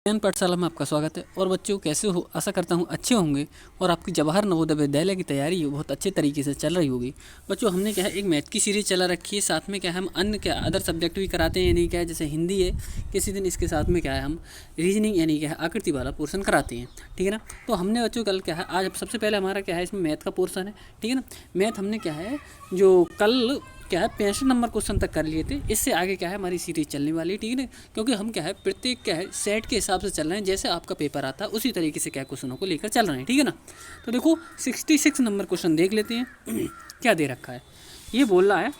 ज्ञान पाठशाला में आपका स्वागत है। और बच्चों कैसे हो, आशा करता हूँ अच्छे होंगे और आपकी जवाहर नवोदय विद्यालय की तैयारी बहुत अच्छे तरीके से चल रही होगी। बच्चों हमने क्या है एक मैथ की सीरीज चला रखी है, साथ में क्या है हम अन्य क्या अदर सब्जेक्ट भी कराते हैं, यानी क्या है जैसे हिंदी है, किसी दिन इसके साथ में क्या है हम रीजनिंग यानी क्या है आकृति वाला पोर्शन कराते हैं, ठीक है ना। तो हमने बच्चों कल क्या है आज सबसे पहले हमारा क्या है इसमें मैथ का पोर्शन है, ठीक है ना। मैथ हमने क्या है जो कल क्या है 65 नंबर क्वेश्चन तक कर लिए थे। इससे आगे क्या है हमारी सीरीज चलने वाली है, ठीक है ना, क्योंकि हम क्या है प्रत्येक क्या है सेट के हिसाब से चल रहे हैं, जैसे आपका पेपर आता है उसी तरीके से क्या क्वेश्चनों को लेकर चल रहे हैं, ठीक है ना। तो देखो 66 नंबर क्वेश्चन देख लेते हैं। क्या दे रखा है, ये बोल रहा है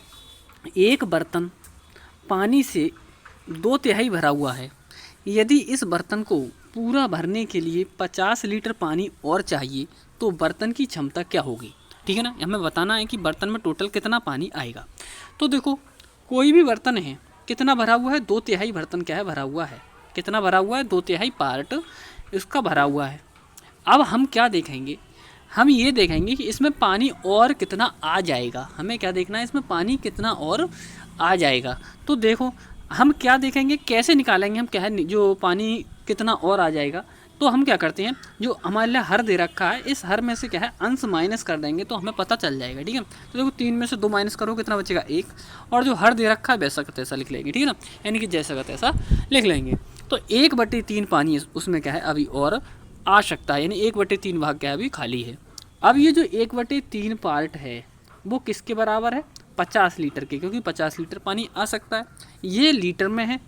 एक बर्तन पानी से 2/3 भरा हुआ है। यदि इस बर्तन को पूरा भरने के लिए 50 लीटर पानी और चाहिए तो बर्तन की क्षमता क्या होगी, ठीक है ना। हमें बताना है कि बर्तन में टोटल कितना पानी आएगा। तो देखो कोई भी बर्तन है कितना भरा हुआ है, 2/3 बर्तन क्या है भरा हुआ है, कितना भरा हुआ है 2/3 पार्ट इसका भरा हुआ है। अब हम क्या देखेंगे, हम ये देखेंगे कि इसमें पानी और कितना आ जाएगा। हमें क्या देखना है, इसमें पानी कितना और आ जाएगा। तो देखो हम क्या देखेंगे, कैसे निकालेंगे हम क्या है जो पानी कितना और आ जाएगा। तो हम क्या करते हैं, जो हमारे लिए हर दे रखा है इस हर में से क्या है अंश माइनस कर देंगे तो हमें पता चल जाएगा, ठीक है। तो देखो 3 में से 2 माइनस करो कितना बचेगा 1, और जो हर दे रखा है वैसा का तैसा लिख लेंगे, ठीक है ना, यानी कि जैसा का तैसा लिख लेंगे। तो 1/3 पानी उसमें क्या है अभी और आ सकता है, यानी 1/3 भाग क्या है अभी खाली है। अब ये जो 1/3 पार्ट है वो किसके बराबर है, 50 लीटर के, क्योंकि 50 लीटर पानी आ सकता है। ये लीटर में है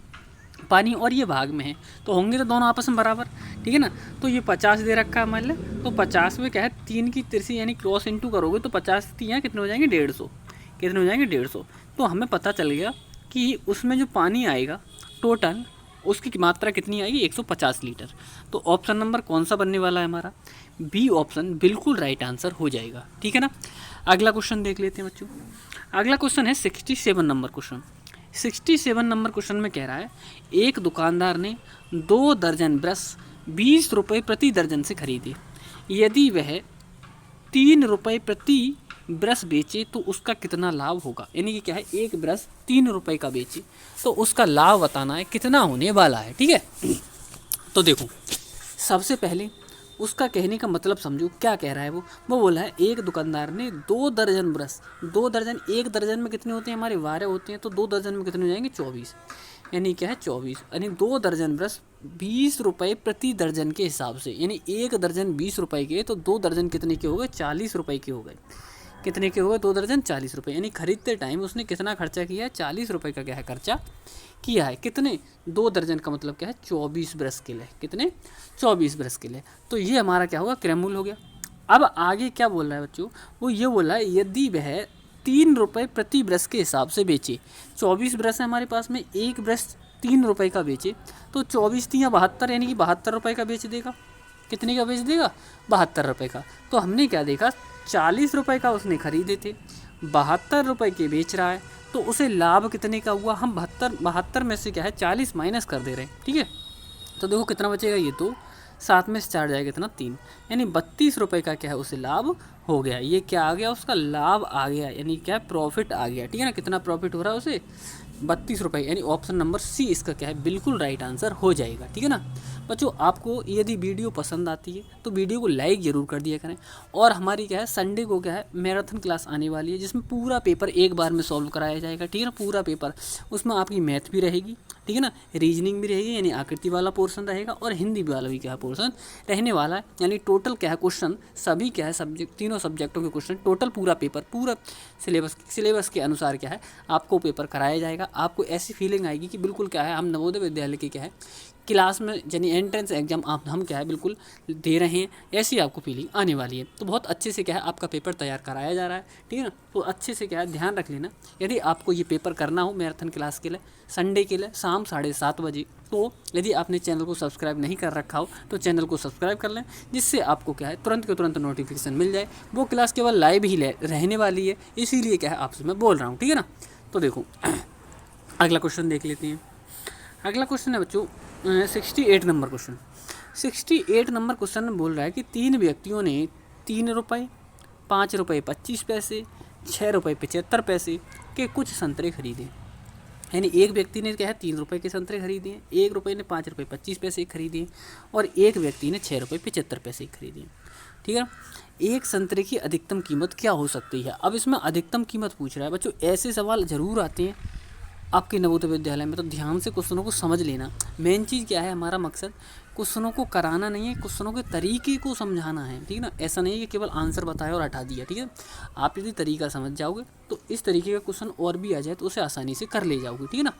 पानी और ये भाग में है, तो होंगे तो दोनों आपस में बराबर, ठीक है ना। तो ये 50 दे रखा है हमारे लिए, तो 50 में क्या है 3 की तिरछी यानी क्रॉस इंटू करोगे तो 50 यहाँ कितने हो जाएंगे 150, कितने हो जाएंगे 150। तो हमें पता चल गया कि उसमें जो पानी आएगा टोटल उसकी मात्रा कितनी आएगी 150 लीटर। तो ऑप्शन नंबर कौन सा बनने वाला है हमारा, बी ऑप्शन बिल्कुल राइट आंसर हो जाएगा, ठीक है ना। अगला क्वेश्चन देख लेते हैं बच्चों। अगला क्वेश्चन है 67 नंबर क्वेश्चन। 67 नंबर क्वेश्चन में कह रहा है एक दुकानदार ने 2 दर्जन ब्रश 20 रुपये प्रति दर्जन से खरीदे। यदि वह 3 रुपये प्रति ब्रश बेचे तो उसका कितना लाभ होगा, यानी कि क्या है एक ब्रश 3 रुपये का बेचे तो उसका लाभ बताना है कितना होने वाला है, ठीक है। तो देखो सबसे पहले उसका कहने का मतलब समझो क्या कह रहा है वो बोला है एक दुकानदार ने 2 दर्जन ब्रश, 2 दर्जन, एक दर्जन में कितने होते हैं हमारे 12 होते हैं, तो 2 दर्जन में कितने हो जाएंगे 24, यानी क्या है 24, यानी 2 दर्जन ब्रश 20 रुपये प्रति दर्जन के हिसाब से, यानी एक दर्जन 20 रुपये के, तो 2 दर्जन कितने के हो गए 40 रुपये के हो गए। कितने के हो गए 2 दर्जन 40 रुपये, यानी खरीदते टाइम उसने कितना खर्चा किया है 40 रुपये का क्या है खर्चा किया है। कितने 2 दर्जन का मतलब क्या है 24 ब्रश के लिए, कितने 24 ब्रश के लिए। तो ये हमारा क्या होगा क्रयमूल्य हो गया। अब आगे क्या बोल रहा है बच्चों, वो ये बोल रहा है यदि वह 3 रुपये प्रति ब्रश के हिसाब से बेचे, 24 ब्रश है हमारे पास में, एक ब्रश 3 रुपये का बेचे तो 24 3 72, यानी कि 72 रुपये का बेच देगा। कितने का बेच देगा 72 रुपये का। तो हमने क्या देखा 40 रुपये का उसने खरीदे थे, 72 रुपये के बेच रहा है, तो उसे लाभ कितने का हुआ, हम 72 में से क्या है 40 माइनस कर दे रहे हैं, ठीक है। तो देखो कितना बचेगा, ये तो 7 में से 4 जाएगा कितना 3, यानी 32 रुपये का क्या है उसे लाभ हो गया। ये क्या आ गया उसका लाभ आ गया, यानी क्या प्रॉफिट आ गया, ठीक है ना। कितना प्रॉफिट हो रहा है उसे 32 रुपये, यानी ऑप्शन नंबर सी इसका क्या है बिल्कुल राइट आंसर हो जाएगा, ठीक है ना। बच्चों आपको यदि वीडियो पसंद आती है तो वीडियो को लाइक ज़रूर कर दिया करें। और हमारी क्या है संडे को क्या है मैराथन क्लास आने वाली है, जिसमें पूरा पेपर एक बार में सॉल्व कराया जाएगा, ठीक है ना, पूरा पेपर। उसमें आपकी मैथ भी रहेगी, ठीक है ना, रीजनिंग भी रहेगी यानी आकृति वाला पोर्शन रहेगा, और हिंदी वाला भी क्या पोर्शन रहने वाला है। यानी टोटल क्या है क्वेश्चन सभी क्या है सब्जेक्ट, तीनों सब्जेक्टों के क्वेश्चन टोटल पूरा पेपर पूरा सिलेबस के अनुसार क्या है आपको पेपर कराया जाएगा। आपको ऐसी फीलिंग आएगी कि बिल्कुल क्या है हम नवोदय विद्यालय के क्या है क्लास में यानी एंट्रेंस एग्जाम हम क्या है बिल्कुल दे रहे हैं, ऐसी आपको फीलिंग आने वाली है। तो बहुत अच्छे से क्या है आपका पेपर तैयार कराया जा रहा है, ठीक है ना। तो अच्छे से क्या है ध्यान रख लेना, यदि आपको ये पेपर करना हो मैराथन क्लास के लिए संडे के लिए शाम 7:30 बजे, तो यदि आपने चैनल को सब्सक्राइब नहीं कर रखा हो तो चैनल को सब्सक्राइब कर लें, जिससे आपको क्या है तुरंत के तुरंत नोटिफिकेशन मिल जाए। वो क्लास केवल लाइव ही रहने वाली है, इसीलिए क्या है आपसे मैं बोल रहा हूँ, ठीक है ना। तो देखो अगला क्वेश्चन देख लेते हैं। अगला क्वेश्चन है बच्चों 68 नंबर क्वेश्चन। 68 नंबर क्वेश्चन में बोल रहा है कि 3 व्यक्तियों ने 3 रुपये 5 रुपये 25 पैसे 6 रुपये 75 पैसे के कुछ संतरे खरीदे। यानी एक व्यक्ति ने क्या है 3 रुपये के संतरे खरीदे हैं, एक रुपये ने 5 रुपये 25 पैसे खरीदे हैं, और एक व्यक्ति ने 6 रुपये 75 पैसे खरीदे हैं। ठीक है, एक संतरे की अधिकतम कीमत क्या हो सकती है। अब इसमें अधिकतम कीमत पूछ रहा है बच्चों, ऐसे सवाल ज़रूर आते हैं आपके नवोदय विद्यालय में, तो ध्यान से क्वेश्चनों को समझ लेना। मेन चीज़ क्या है, हमारा मकसद क्वेश्चनों को कराना नहीं है, क्वेश्चनों के तरीके को समझाना है। ठीक है ना, ऐसा नहीं है कि केवल आंसर बताया और हटा दिया। ठीक है, आप यदि तरीका समझ जाओगे तो इस तरीके का क्वेश्चन और भी आ जाए तो उसे आसानी से कर ले जाओगे। ठीक है ना,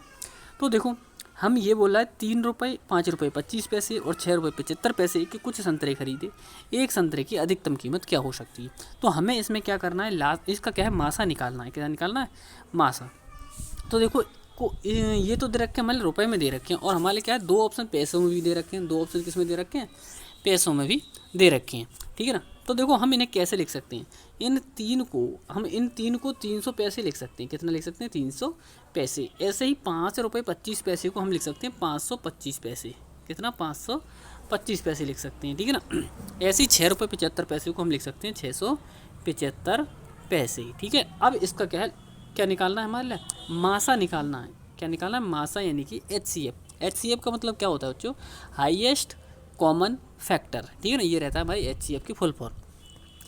तो देखो हम ये बोला है 3 रुपये 5 रुपये 25 पैसे और 6 रुपये 75 पैसे के कुछ संतरे खरीदे, एक संतरे की अधिकतम कीमत क्या हो सकती है। तो हमें इसमें क्या करना है, इसका क्या है, मासा निकालना है। क्या निकालना है, मासा। तो देखो ये तो दे रखे हैं हमारे रुपए में दे रखे हैं, और हमारे क्या है 2 ऑप्शन पैसों में भी दे रखे हैं, 2 ऑप्शन किस में दे रखे हैं, पैसों में भी दे रखे हैं। ठीक है ना, तो देखो हम इन्हें कैसे लिख सकते हैं, इन तीन को 300 पैसे लिख सकते हैं। कितना लिख सकते हैं, 300 पैसे। ऐसे ही 5 रुपये 25 पैसे को हम लिख सकते हैं 525 पैसे। कितना, 525 पैसे लिख सकते हैं। ठीक है ना, ऐसे ही 6 रुपये 75 पैसे को हम लिख सकते हैं 675 पैसे। ठीक है, अब इसका क्या निकालना है, हमारे लिए मासा निकालना है। क्या निकालना है, मासा, यानी कि HCF। HCF का मतलब क्या होता है बच्चों, हाईएस्ट कॉमन फैक्टर। ठीक है ना, ये रहता है भाई HCF की फुल फॉर्म।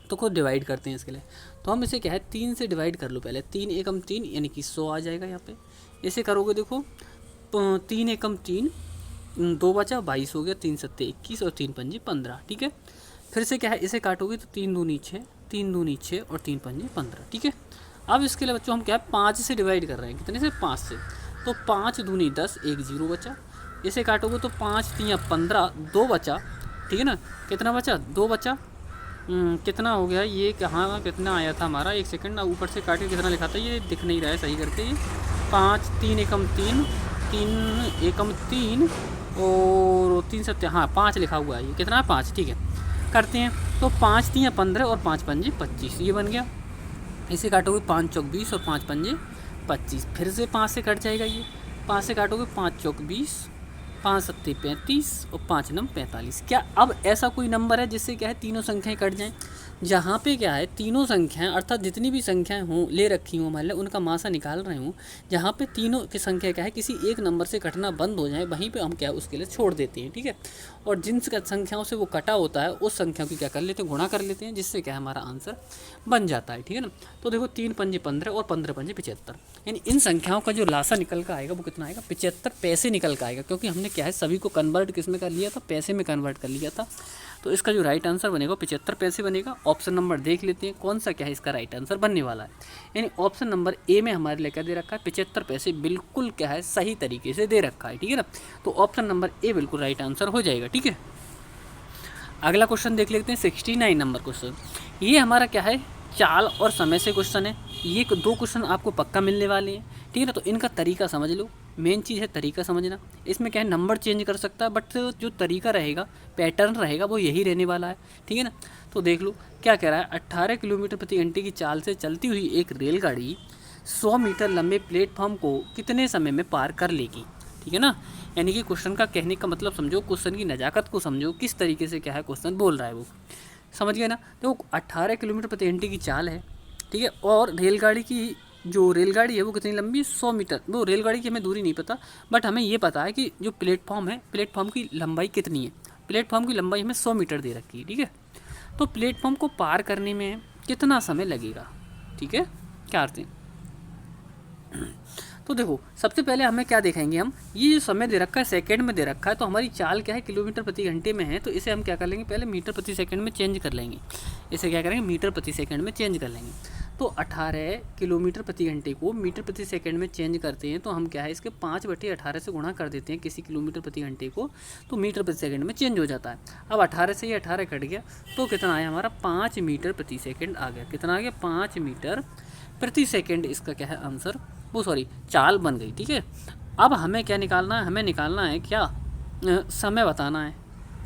तो खुद डिवाइड करते हैं इसके लिए, तो हम इसे क्या है 3 से डिवाइड कर लो पहले। 3 एकम 3 यानी कि 100 आ जाएगा यहाँ पे। इसे करोगे देखो 3 एकम 3, 2 बचा 22 हो गया, 3 सत्ते 21 और 3 पंजे 15। ठीक है, फिर से क्या है, इसे काटोगे तो 3 दूनी 6, 3 दूनी 6 और 3 पंजे 15। ठीक है, अब इसके लिए बच्चों हम क्या है 5 से डिवाइड कर रहे हैं। कितने से, 5 से। तो 5 दूनी 10, 1 0 बचा। इसे काटोगे तो 5 3 15, 2 बचा। ठीक है ना, कितना बचा, 2 बचा। कितना हो गया ये, कहाँ कितना आया था हमारा, 1 सेकंड ना, ऊपर से काट के कितना लिखा था ये दिख नहीं रहा है, सही करके। 5 3 एकम 3, 3 एकम 3 और 3 सत्ते, हाँ 5 लिखा हुआ है, ये कितना है 5। ठीक है, करते हैं। तो 5 3 15 और 5 पंजे 25, ये बन गया। इसे काटोगे 5 चौक 20 और 5 पंजे 25। फिर से 5 से कट जाएगा ये, 5 से काटोगे 5 चौक 20, 5 सत्ते 35 और 5 नम 45। क्या अब ऐसा कोई नंबर है जिससे क्या है तीनों संख्याएं कट जाएं। जहाँ पे क्या है तीनों संख्याएं, अर्थात जितनी भी संख्याएं हों ले रखी हों, मान लो उनका मासा निकाल रहे हूँ, जहाँ पे तीनों की संख्या क्या है किसी एक नंबर से कटना बंद हो जाए, वहीं पे हम क्या है उसके लिए छोड़ देते हैं। ठीक है, और जिन संख्याओं से वो कटा होता है उस संख्या की क्या कर लेते हैं, गुणा कर लेते हैं, जिससे क्या हमारा आंसर बन जाता है। ठीक है ना, तो देखो 3 पंजे 15 और 15 पंजे 75, यानी इन संख्याओं का जो लासा निकल कर आएगा वो कितना आएगा, 75 पैसे निकल कर आएगा। क्योंकि हमने क्या है सभी को कन्वर्ट किस में कर लिया था, पैसे में कन्वर्ट कर लिया था। तो इसका जो राइट आंसर बनेगा 75 पैसे बनेगा। ऑप्शन नंबर देख लेते हैं कौन सा क्या है इसका राइट आंसर बनने वाला है। यानी ऑप्शन नंबर ए में हमारे लिए क्या दे रखा है, 75 पैसे बिल्कुल क्या है सही तरीके से दे रखा है। ठीक है ना, तो ऑप्शन नंबर ए बिल्कुल राइट आंसर हो जाएगा। ठीक है, अगला क्वेश्चन देख लेते हैं 69 नंबर क्वेश्चन। ये हमारा क्या है, चाल और समय से क्वेश्चन है। ये 2 क्वेश्चन आपको पक्का मिलने वाले हैं। ठीक है ना, तो इनका तरीका समझ लो। मेन चीज़ है तरीका समझना। इसमें क्या है नंबर चेंज कर सकता है, बट जो तरीका रहेगा, पैटर्न रहेगा, वो यही रहने वाला है। ठीक है ना, तो देख लो क्या कह रहा है, 18 किलोमीटर प्रति घंटे की चाल से चलती हुई एक रेलगाड़ी 100 मीटर लंबे प्लेटफॉर्म को कितने समय में पार कर लेगी। ठीक है ना, यानी कि क्वेश्चन का कहने का मतलब समझो, क्वेश्चन की नज़ाकत को समझो, किस तरीके से क्या है क्वेश्चन बोल रहा है वो, समझ गए ना। तो 18 किलोमीटर प्रति घंटे की चाल है। ठीक है, और रेलगाड़ी की जो रेलगाड़ी है वो कितनी लंबी है, 100 मीटर। वो रेलगाड़ी की हमें दूरी नहीं पता, बट हमें ये पता है कि जो प्लेटफॉर्म है, प्लेटफॉर्म की लंबाई कितनी है। प्लेटफॉर्म की लंबाई हमें 100 मीटर दे रखी है। ठीक है, तो प्लेटफॉर्म को पार करने में कितना समय लगेगा। ठीक है, क्या करते हैं, तो देखो सबसे पहले हमें क्या देखेंगे, हम ये जो समय दे रखा है सेकंड में दे रखा है, तो हमारी चाल क्या है किलोमीटर प्रति घंटे में है, तो इसे हम क्या कर लेंगे, पहले मीटर प्रति सेकंड में चेंज कर लेंगे। इसे क्या करेंगे, मीटर प्रति सेकंड में चेंज कर लेंगे। तो 18 किलोमीटर प्रति घंटे को मीटर प्रति सेकंड में चेंज करते हैं, तो हम क्या है इसके 5/18 से गुणा कर देते हैं किसी किलोमीटर प्रति घंटे को, तो मीटर प्रति सेकंड में चेंज हो जाता है। अब 18 से ये 18 कट गया, तो कितना आया हमारा, 5 मीटर प्रति सेकंड आ गया। कितना आ गया, 5 मीटर प्रति सेकंड इसका क्या है आंसर, वो सॉरी चाल बन गई। ठीक है, अब हमें क्या निकालना है, हमें निकालना है क्या, समय बताना है।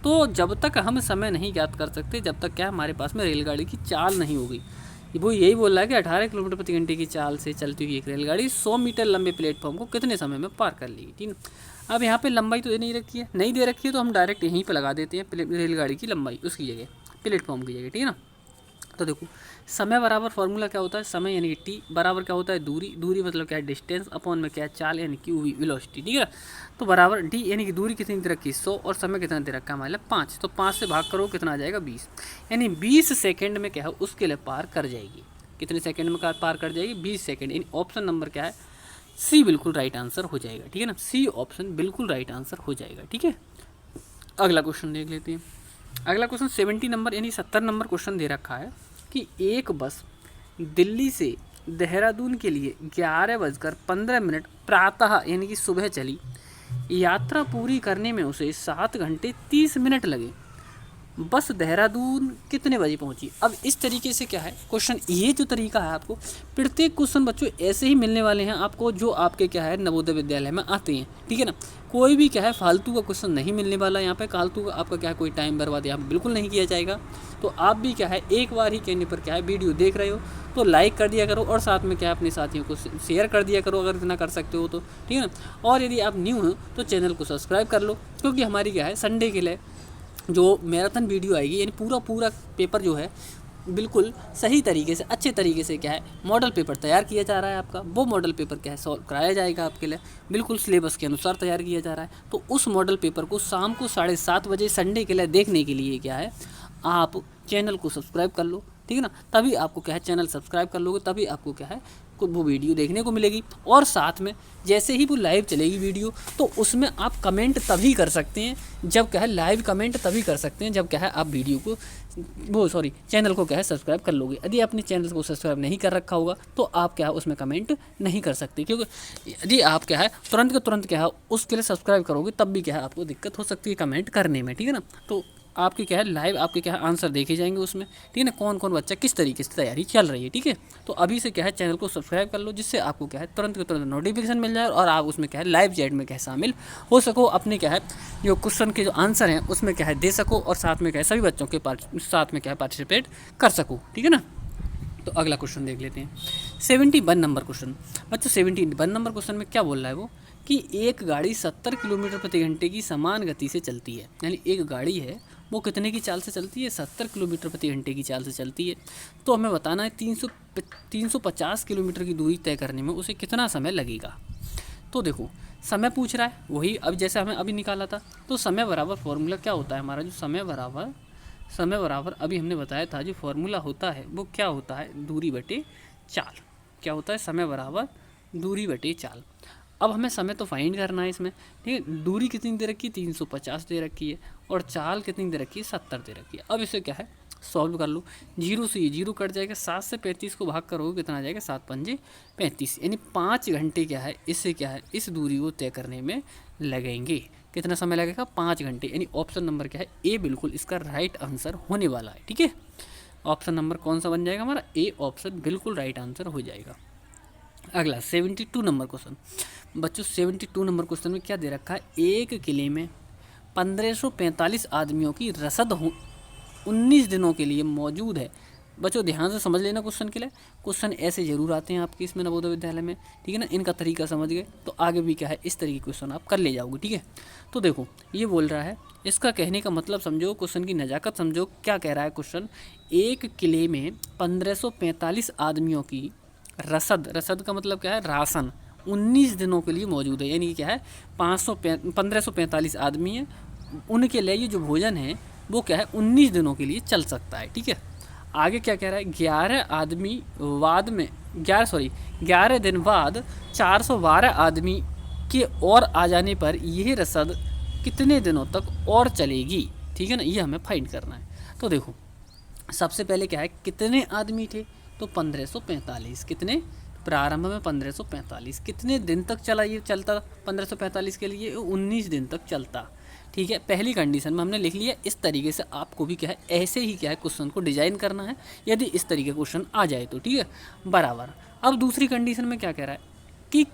तो जब तक हम समय नहीं ज्ञात कर सकते, जब तक क्या हमारे पास में रेलगाड़ी की चाल नहीं होगी। वो यही बोल रहा है कि 18 किलोमीटर प्रति घंटे की चाल से चलती हुई एक रेलगाड़ी 100 मीटर लंबे प्लेटफॉर्म को कितने समय में पार कर लेगी। ठीक है, अब यहाँ पे लंबाई तो नहीं रखी है, नहीं दे रखी है, तो हम डायरेक्ट यहीं पे लगा देते हैं रेलगाड़ी की लंबाई, उसकी जगह प्लेटफॉर्म की जगह। ठीक है ना, तो देखो समय बराबर फॉर्मूला क्या होता है, समय यानी कि टी बराबर क्या होता है दूरी, दूरी मतलब क्या है डिस्टेंस, अपॉन में क्या है चाल यानी कि वेलोसिटी, ठीक है। तो बराबर डी यानी कि दूरी कितनी दे रखी है 100 और समय कितना दे रखा है हमारे 5, तो 5 से भाग करो कितना आ जाएगा 20, यानी 20 सेकेंड में क्या है उसके लिए पार कर जाएगी। कितने सेकेंड में पार कर जाएगी 20 सेकेंड, यानी ऑप्शन नंबर क्या है सी बिल्कुल राइट आंसर हो जाएगा, ठीक है ना, सी ऑप्शन बिल्कुल राइट आंसर हो जाएगा, ठीक है। अगला क्वेश्चन देख लेते हैं। अगला क्वेश्चन 70 नंबर यानी 70 नंबर क्वेश्चन दे रखा है कि एक बस दिल्ली से देहरादून के लिए 11:15 प्रातः यानी कि सुबह चली, यात्रा पूरी करने में उसे 7 घंटे 30 मिनट लगे, बस देहरादून कितने बजे पहुंची। अब इस तरीके से क्या है क्वेश्चन, ये जो तरीका है आपको प्रत्येक क्वेश्चन बच्चों ऐसे ही मिलने वाले हैं आपको जो आपके क्या है नवोदय विद्यालय में आते हैं, ठीक है ना। कोई भी क्या है फालतू का क्वेश्चन नहीं मिलने वाला यहाँ पे, फालतू का आपका क्या है कोई टाइम बर्बाद यहाँ बिल्कुल नहीं किया जाएगा। तो आप भी क्या है एक बार ही कहने पर क्या है वीडियो देख रहे हो तो लाइक कर दिया करो और साथ में क्या है अपने साथियों को शेयर कर दिया करो अगर इतना कर सकते हो तो, ठीक है ना। और यदि आप न्यू हो तो चैनल को सब्सक्राइब कर लो, क्योंकि हमारी क्या है संडे के लिए जो मैराथन वीडियो आएगी, यानी पूरा पेपर जो है बिल्कुल सही तरीके से अच्छे तरीके से क्या है मॉडल पेपर तैयार किया जा रहा है आपका, वो मॉडल पेपर क्या है सॉल्व कराया जाएगा आपके लिए, बिल्कुल सिलेबस के अनुसार तैयार किया जा रहा है। तो उस मॉडल पेपर को शाम को 7:30 बजे संडे के लिए देखने के लिए क्या है आप चैनल को सब्सक्राइब कर लो, ठीक है ना। तभी आपको क्या है चैनल सब्सक्राइब कर लोगे तभी आपको क्या है वो वीडियो देखने को मिलेगी। और साथ में जैसे ही वो लाइव चलेगी वीडियो तो उसमें आप कमेंट तभी कर सकते हैं जब क्या है लाइव कमेंट तभी कर सकते हैं जब क्या है आप वीडियो को चैनल को क्या है सब्सक्राइब कर लोगे। यदि आपने चैनल को सब्सक्राइब नहीं कर रखा होगा तो आप क्या है उसमें कमेंट नहीं कर सकते, क्योंकि यदि आप क्या है तुरंत के तुरंत क्या है उसके लिए सब्सक्राइब करोगे तब भी क्या है आपको दिक्कत हो सकती है कमेंट करने में, ठीक है ना। तो आपके क्या है लाइव आपके क्या है आंसर देखे जाएंगे उसमें, ठीक है ना, कौन कौन बच्चा किस तरीके से तैयारी चल रही है, ठीक है। तो अभी से क्या है चैनल को सब्सक्राइब कर लो जिससे आपको क्या है तुरंत के तुरंत नोटिफिकेशन मिल जाए और आप उसमें क्या है लाइव चैट में क्या है शामिल हो सको, अपने क्या है जो क्वेश्चन के जो आंसर हैं उसमें क्या है दे सको और साथ में क्या है सभी बच्चों के साथ में क्या है पार्टिसिपेट कर सको, ठीक है ना। तो अगला क्वेश्चन देख लेते हैं 71 नंबर क्वेश्चन। बच्चों 71 नंबर क्वेश्चन में क्या बोल रहा है वो कि एक गाड़ी 70 किलोमीटर प्रति घंटे की समान गति से चलती है, यानी एक गाड़ी है वो कितने की चाल से चलती है 70 किलोमीटर प्रति घंटे की चाल से चलती है। तो हमें बताना है 350 किलोमीटर की दूरी तय करने में उसे कितना समय लगेगा। तो देखो समय पूछ रहा है वही अब जैसे हमें अभी निकाला था, तो समय बराबर फॉर्मूला क्या होता है हमारा जो समय बराबर अभी हमने बताया था जो फॉर्मूला होता है वो क्या होता है दूरी बटे चाल। क्या होता है समय बराबर दूरी बटे चाल। अब हमें समय तो फाइंड करना है इसमें, ठीक है। दूरी कितनी दे रखी है 350 दे रखी है और चाल कितनी दे रखी है 70 दे रखी है। अब इसे क्या है सॉल्व कर लो, जीरो से ये जीरो कट जाएगा, 7 से 35 को भाग करोगे कितना आ जाएगा 7 पंजे 35, यानी 5 घंटे क्या है इससे क्या है इस दूरी को तय करने में लगेंगे। कितना समय लगेगा 5 घंटे, यानी ऑप्शन नंबर क्या है ए बिल्कुल इसका राइट आंसर होने वाला है, ठीक है। ऑप्शन नंबर कौन सा बन जाएगा हमारा ए ऑप्शन बिल्कुल राइट आंसर हो जाएगा। अगला 72 नंबर क्वेश्चन। बच्चों 72 नंबर क्वेश्चन में क्या दे रखा है एक किले में 1545 आदमियों की रसद 19 दिनों के लिए मौजूद है। बच्चों ध्यान से समझ लेना क्वेश्चन के लिए, क्वेश्चन ऐसे जरूर आते हैं आपके इसमें नवोदय विद्यालय में, ठीक है ना। इनका तरीका समझ गए तो आगे भी क्या है इस तरीके क्वेश्चन आप कर ले जाओगे, ठीक है। तो देखो ये बोल रहा है इसका कहने का मतलब समझो, क्वेश्चन की नज़ाकत समझो। क्या कह रहा है क्वेश्चन, एक किले में 1545 आदमियों की रसद का मतलब क्या है राशन 19 दिनों के लिए मौजूद है, यानी क्या है 1545 आदमी है उनके लिए ये जो भोजन है वो क्या है 19 दिनों के लिए चल सकता है, ठीक है। आगे क्या कह रहा है 11 दिन बाद 412 आदमी के और आ जाने पर यह रसद कितने दिनों तक और चलेगी, ठीक है ना, ये हमें फाइंड करना है। तो देखो सबसे पहले क्या है कितने आदमी थे तो 1545, कितने प्रारंभ में 1545, कितने दिन तक चला ये चलता 1545 के लिए 19 दिन तक चलता, ठीक है। पहली कंडीशन में हमने लिख लिया। इस तरीके से आपको भी क्या है ऐसे ही क्या है क्वेश्चन को डिजाइन करना है यदि इस तरीके क्वेश्चन आ जाए तो, ठीक है बराबर। अब दूसरी कंडीशन में क्या कह रहा है कि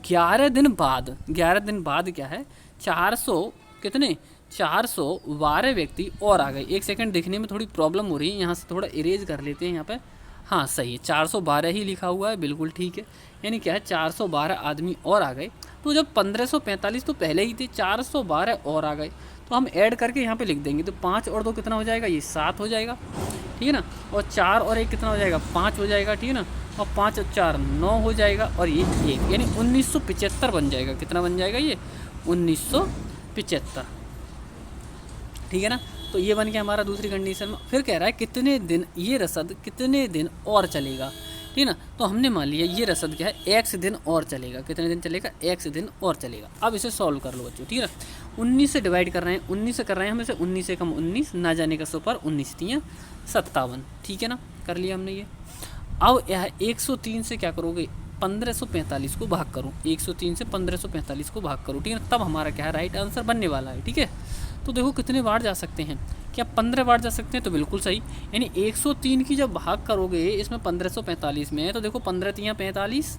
11 दिन बाद क्या है 412 व्यक्ति और आ गए। एक सेकंड देखने में थोड़ी प्रॉब्लम हो रही है, यहाँ से थोड़ा इरेज कर लेते हैं यहाँ पे। हाँ सही है 412 ही लिखा हुआ है, बिल्कुल ठीक है। यानी क्या है 412 आदमी और आ गए। तो जब 1545 तो पहले ही थे, 412 और आ गए तो हम ऐड करके यहाँ पे लिख देंगे। तो 5 और 2 कितना हो जाएगा, ये 7 हो जाएगा। ठीक है ना। और 4 और 1 कितना हो जाएगा, 5 हो जाएगा, ठीक है ना। और 5 और 4 9 हो जाएगा, और ये 1, यानी 1975 बन जाएगा। कितना बन जाएगा ये, 1975, ठीक है ना। तो ये बन गया हमारा दूसरी कंडीशन में। फिर कह रहा है कितने दिन ये रसद कितने दिन और चलेगा, ठीक है ना। तो हमने मान लिया ये रसद क्या है, x दिन और चलेगा। कितने दिन चलेगा, x दिन और चलेगा। अब इसे सॉल्व कर लो बच्चों, ठीक है ना। 19 से डिवाइड कर रहे हैं, 19 से कर रहे हैं हम इसे, 19 से कम 19, ना जाने का 100 पर 19 3 57, ठीक है ना। कर लिया हमने ये। अब यह 103 से क्या करोगे, 1545 को भाग करो। 103 से 1545 को भाग करो, ठीक है ना। तब हमारा क्या है, राइट आंसर बनने वाला है, ठीक है। तो देखो कितने बार जा सकते हैं, क्या 15 बार जा सकते हैं, तो बिल्कुल सही। यानी 103 की जब भाग करोगे इसमें 1545 में है, तो देखो 15 तियाँ 45,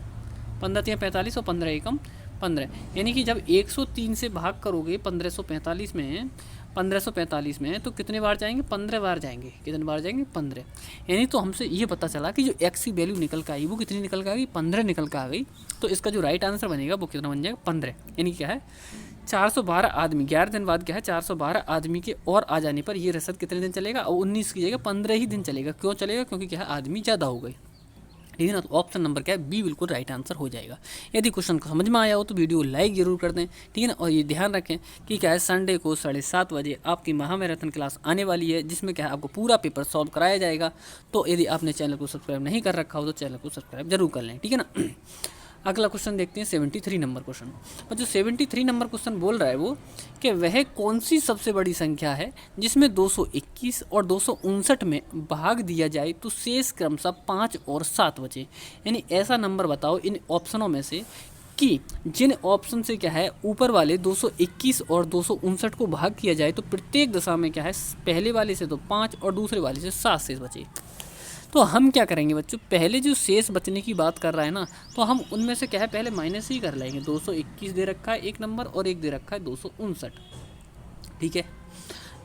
15 तियाँ 45 और 15 एकम 15, यानी कि जब 103 से भाग करोगे 1545 में, 1545 में, तो कितने बार जाएंगे, 15 बार जाएंगे। कितने बार जाएंगे, 15। यानी तो हमसे ये पता चला कि जो x की वैल्यू निकल कर आई वो कितनी निकल कर आ गई, 15 निकल कर आ गई। तो इसका जो राइट आंसर बनेगा वो कितना बन जाएगा, 15। यानी क्या है, 412 आदमी, 11 दिन बाद क्या है, 412 आदमी के और आ जाने पर ये रसद कितने दिन चलेगा, और 19 की जगह 15 ही दिन चलेगा। क्यों चलेगा, क्योंकि क्या है, आदमी ज़्यादा हो गई, ठीक है ना। तो ऑप्शन नंबर क्या है, बी बिल्कुल राइट आंसर हो जाएगा। यदि क्वेश्चन को समझ में आया हो तो वीडियो लाइक जरूर कर दें, ठीक है ना। और ये ध्यान रखें कि क्या है, संडे को 7:30 बजे आपकी महामैराथन क्लास आने वाली है, जिसमें क्या है आपको पूरा पेपर सॉल्व कराया जाएगा। तो यदि आपने चैनल को सब्सक्राइब नहीं कर रखा हो तो चैनल को सब्सक्राइब जरूर कर लें, ठीक है ना। अगला क्वेश्चन देखते हैं 73 नंबर क्वेश्चन। और जो 73 नंबर क्वेश्चन बोल रहा है वो कि वह कौन सी सबसे बड़ी संख्या है जिसमें 221 और 259 में भाग दिया जाए तो शेष क्रमशः 5 और 7 बचे। यानी ऐसा नंबर बताओ इन ऑप्शनों में से कि जिन ऑप्शन से क्या है ऊपर वाले 221 और 259 को भाग किया जाए तो प्रत्येक दशा में क्या है, पहले वाले से तो 5 और दूसरे वाले से 7 शेष बचे। तो हम क्या करेंगे बच्चों, पहले जो शेष बचने की बात कर रहा है ना, तो हम उनमें से क्या है पहले माइनस ही कर लेंगे। 221 दे रखा है एक नंबर, और एक दे रखा है 259, ठीक है।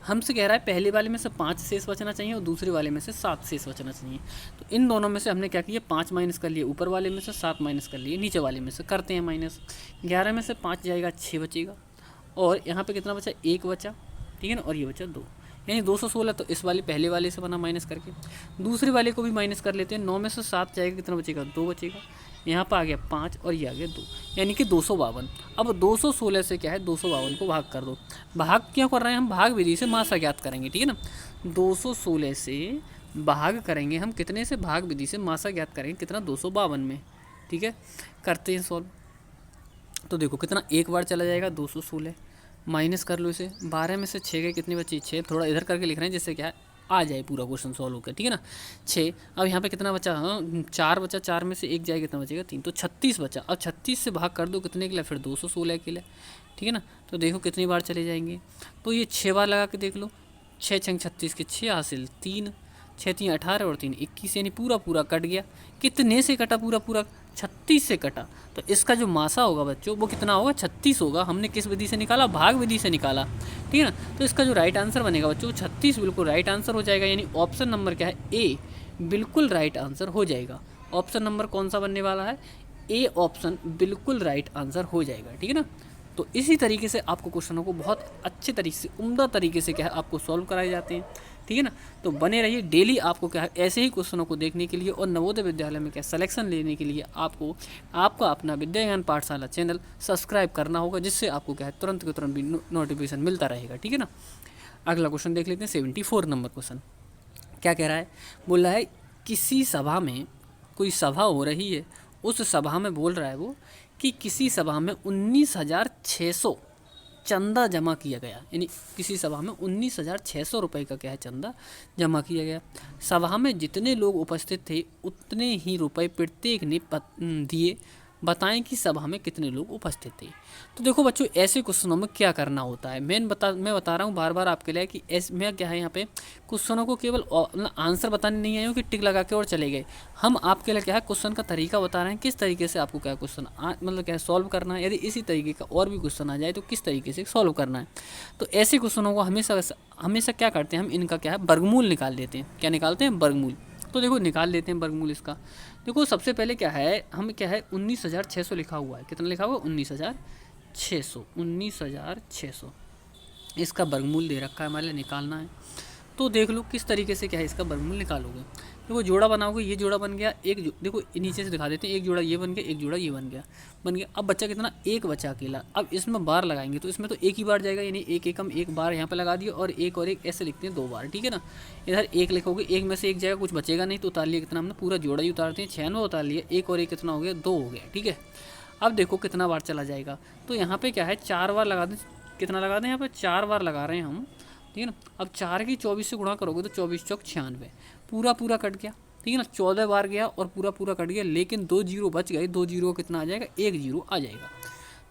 हमसे कह रहा है पहले वाले में से 5 शेष बचना चाहिए और दूसरे वाले में से 7 शेष बचना चाहिए। तो इन दोनों में से हमने क्या किया, 5 माइनस कर लिए ऊपर वाले में से, 7 माइनस कर लिए नीचे वाले में से। करते हैं माइनस। 11 में से 5 जाएगा, 6 बचेगा, और यहाँ पे कितना बचा, 1 बचा, ठीक है ना, और ये बचा 2, यानी 216। तो इस वाले पहले वाले से बना माइनस करके, दूसरे वाले को भी माइनस कर लेते हैं। 9 में से 7 जाएगा, कितना बचेगा, 2 बचेगा। यहाँ पर आ गया 5 और ये आ गया 2, यानी कि 252। अब 216 से क्या है 252 को भाग कर दो। भाग क्यों कर रहे हैं हम, भाग विधि से मासा ज्ञात करेंगे, ठीक है ना। 216 से भाग करेंगे हम कितने से, भाग विधि से मासा ज्ञात करेंगे कितना, 252 में, ठीक है। करते हैं सॉल्व। तो देखो कितना, एक बार चला जाएगा 216, माइनस कर लो इसे। 12 में से 6 गए, कितनी बची, 6। थोड़ा इधर करके लिख रहे हैं जिससे क्या आ जाए पूरा क्वेश्चन सॉल्व होकर, ठीक है ना। 6। अब यहाँ पे कितना बचा, 4 बचा, 4 में से 1 जाए, कितना बचेगा, 3। तो 36 बचा। अब 36 से भाग कर दो कितने के लिए, फिर 216 के लिए, ठीक है ना। तो देखो कितनी बार चले जाएंगे, तो ये 6 बार लगा के देख लो। 6 छंग 36 के 6 हासिल 3, 6 3 18 और 3 21, यानी पूरा पूरा कट गया। कितने से कटा, पूरा पूरा 36 से कटा। तो इसका जो मासा होगा बच्चों वो कितना होगा, 36 होगा। हमने किस विधि से निकाला, भाग विधि से निकाला, ठीक है ना। तो इसका जो राइट आंसर बनेगा बच्चों 36 बिल्कुल राइट आंसर हो जाएगा। यानी ऑप्शन नंबर क्या है, ए बिल्कुल राइट आंसर हो जाएगा। ऑप्शन नंबर कौन सा बनने वाला है, ए ऑप्शन बिल्कुल राइट आंसर हो जाएगा, ठीक है ना। तो इसी तरीके से आपको क्वेश्चनों को बहुत अच्छे तरीके से, उम्दा तरीके से क्या है आपको सॉल्व कराए जाते हैं, ठीक है ना। तो बने रहिए डेली, आपको क्या है ऐसे ही क्वेश्चनों को देखने के लिए और नवोदय विद्यालय में क्या सिलेक्शन लेने के लिए आपको आपका अपना विद्या ज्ञान पाठशाला चैनल सब्सक्राइब करना होगा, जिससे आपको क्या है तुरंत के तुरंत भी नोटिफिकेशन मिलता रहेगा, ठीक है ना। अगला क्वेश्चन देख लेते हैं 74 नंबर क्वेश्चन। क्या कह रहा है, बोल रहा है किसी सभा में, कोई सभा हो रही है, उस सभा में बोल रहा है वो कि किसी सभा में 19,600 चंदा जमा किया गया। यानी किसी सभा में 19,600 रुपये का क्या है चंदा जमा किया गया। सभा में जितने लोग उपस्थित थे उतने ही रुपए प्रत्येक ने दिए। बताएं कि सभा में कितने लोग उपस्थित थे। तो देखो बच्चों ऐसे क्वेश्चनों में क्या करना होता है, मैं बता रहा हूँ बार बार आपके लिए कि मैं क्या है यहाँ पे क्वेश्चनों को केवल आंसर बताने नहीं आए हो कि टिक लगा के और चले गए। हम आपके लिए क्या है क्वेश्चन का तरीका बता रहे हैं, किस तरीके से आपको क्या क्वेश्चन मतलब क्या सॉल्व करना है। यदि इसी तरीके का और भी क्वेश्चन आ जाए तो किस तरीके से सॉल्व करना है। तो ऐसे क्वेश्चनों को हमेशा क्या करते हैं हम, इनका क्या है वर्गमूल निकाल देते हैं। क्या निकालते हैं, वर्गमूल। तो देखो निकाल लेते हैं वर्गमूल इसका। देखो सबसे पहले क्या है, हम क्या है 19,600 लिखा हुआ है, कितना लिखा हुआ है 19,600 इसका वर्गमूल दे रखा है हमारे लिए, निकालना है। तो देख लो किस तरीके से क्या है इसका वर्गमूल निकालोगे। देखो जोड़ा बनाओगे, ये जोड़ा बन गया, देखो नीचे से दिखा देते हैं, एक जोड़ा ये बन गया, एक जोड़ा ये बन गया। अब बच्चा कितना, एक बच्चा अकेला। अब इसमें बार लगाएंगे तो इसमें तो एक ही बार जाएगा, यानी एक एकम एक बार यहाँ पे लगा दिया, और एक ऐसे लिखते हैं 2 बार, ठीक है ना। इधर एक लिखोगे, एक में से एक जाएगा, कुछ बचेगा नहीं, तो उतार लिया कितना हमने, पूरा जोड़ा ही उतारते हैं, 96 उतार लिया, एक और एक कितना हो गया, 2 हो गया, ठीक है। अब देखो कितना बार चला जाएगा, तो यहाँ पे क्या है 4 बार लगा दें, कितना लगा दें यहाँ पे 4 बार लगा रहे हैं हम, ठीक है ना। अब 4 की 24 से गुणा करोगे तो 24 चौक 96, पूरा कट गया, ठीक है ना। 14 बार गया और पूरा कट गया, लेकिन 2 जीरो बच गए, 2 जीरो कितना आ जाएगा, 1 जीरो आ जाएगा।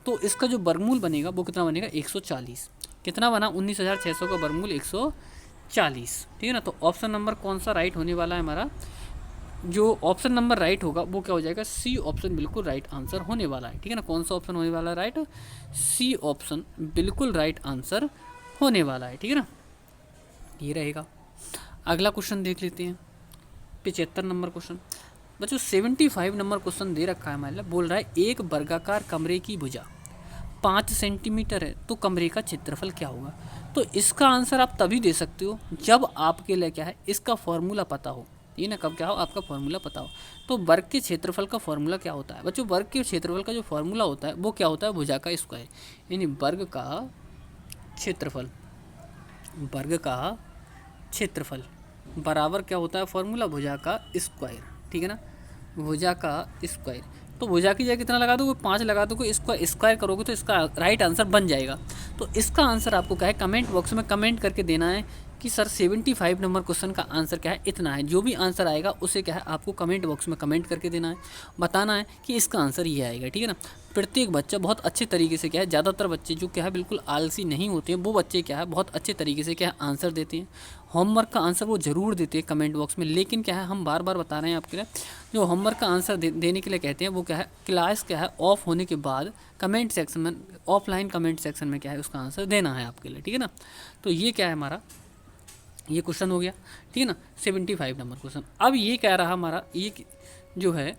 तो इसका जो वर्गमूल बनेगा वो कितना बनेगा, 140। कितना बना, 19,600 का वर्गमूल 140, ठीक है ना। तो ऑप्शन नंबर कौन सा राइट होने वाला है हमारा, जो ऑप्शन नंबर राइट होगा वो क्या हो जाएगा, सी ऑप्शन बिल्कुल राइट आंसर होने वाला है, ठीक है ना। कौन सा ऑप्शन होने वाला है राइट, सी ऑप्शन बिल्कुल राइट आंसर होने वाला है, ठीक है ना, ये रहेगा। अगला क्वेश्चन देख लेते हैं, 75 नंबर क्वेश्चन। बच्चों 75 नंबर क्वेश्चन दे रखा है हमारे लिए, बोल रहा है एक वर्गाकार कमरे की भुजा 5 सेंटीमीटर है, तो कमरे का क्षेत्रफल क्या होगा। तो इसका आंसर आप तभी दे सकते हो जब आपके लिए क्या है, इसका फॉर्मूला पता हो, ये ना, कब क्या हो, आपका फॉर्मूला पता हो। तो वर्ग के क्षेत्रफल का फॉर्मूला क्या होता है बच्चों, वर्ग के क्षेत्रफल का जो फॉर्मूला होता है वो क्या होता है, भुजा का स्क्वायर, यानी वर्ग का क्षेत्रफल, वर्ग का क्षेत्रफल बराबर क्या होता है फॉर्मूला, भुजा का स्क्वायर, ठीक है ना, भुजा का स्क्वायर। तो भुजा की जगह कितना लगा दोगे, 5 लगा दोगे, इसको स्क्वायर करोगे तो इसका राइट आंसर बन जाएगा। तो इसका आंसर आपको क्या है, कमेंट बॉक्स में कमेंट करके देना है कि सर 75 नंबर क्वेश्चन का आंसर क्या है, इतना है। जो भी आंसर आएगा उसे क्या है आपको कमेंट बॉक्स में कमेंट करके देना है, बताना है कि इसका आंसर ये आएगा, ठीक है ना। प्रत्येक बच्चा बहुत अच्छे तरीके से क्या है, ज़्यादातर बच्चे जो क्या है बिल्कुल आलसी नहीं होते हैं, वो बच्चे क्या है बहुत अच्छे तरीके से क्या है आंसर देते हैं। होमवर्क का आंसर वो ज़रूर देते हैं कमेंट बॉक्स में, लेकिन क्या है हम बार बार बता रहे हैं आपके लिए, जो होमवर्क का आंसर देने के लिए कहते हैं वो क्या है, क्लास क्या है ऑफ होने के बाद कमेंट सेक्शन में, ऑफलाइन कमेंट सेक्शन में क्या है उसका आंसर देना है आपके लिए, ठीक है ना। तो ये क्या है हमारा, ये क्वेश्चन हो गया, ठीक है ना, 75 नंबर क्वेश्चन। अब ये कह रहा हमारा, ये जो है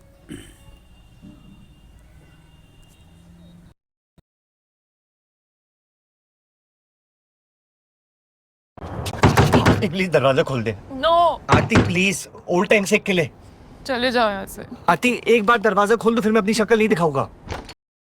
प्लीज दरवाजा खोल दे। No Aarti please, old time से के लिए। चले जाओ यहाँ से। आरती एक बार दरवाजा खोल दो, फिर मैं अपनी शक्ल नहीं दिखाऊंगा।